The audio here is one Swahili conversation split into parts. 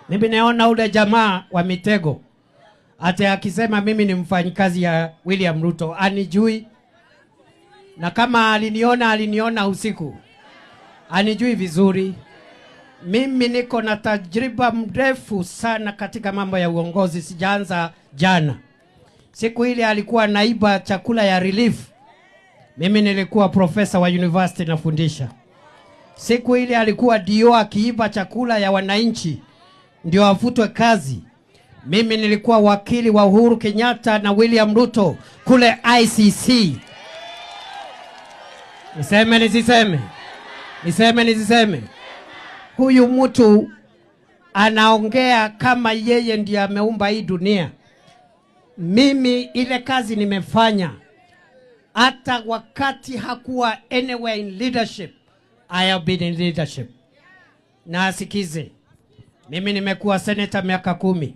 Mimi naona ule jamaa wa mitego ate akisema mimi ni mfanyikazi ya William Ruto anijui, na kama aliniona usiku anijui vizuri. Mimi niko na tajriba mrefu sana katika mambo ya uongozi, sijaanza jana. Siku ile alikuwa naiba chakula ya relief, mimi nilikuwa profesa wa university nafundisha. Siku ile alikuwa dio akiiba chakula ya wananchi ndio afutwe kazi, mimi nilikuwa wakili wa Uhuru Kenyatta na William Ruto kule ICC. Niseme nisiseme? Niseme nisiseme? Huyu mtu anaongea kama yeye ndiye ameumba hii dunia. Mimi ile kazi nimefanya hata wakati hakuwa anywhere in leadership, I have been in leadership. Na asikize, mimi nimekuwa senator miaka 10.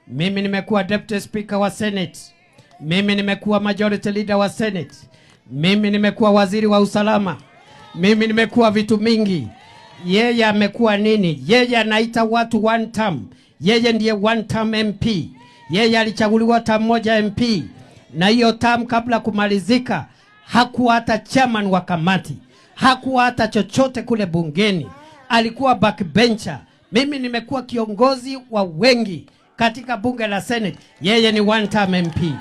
Mimi nimekuwa deputy speaker wa Senate. Mimi nimekuwa majority leader wa Senate. Mimi nimekuwa waziri wa usalama. Mimi nimekuwa vitu mingi. Yeye amekuwa nini? Yeye anaita watu one term. Yeye ndiye one term MP. Yeye alichaguliwa term moja MP. Na hiyo term kabla kumalizika hakuwa hata chairman wa kamati. Hakuwa hata chochote kule bungeni. Alikuwa backbencher. Mimi nimekuwa kiongozi wa wengi katika bunge la Senate. Yeye ni one term MP.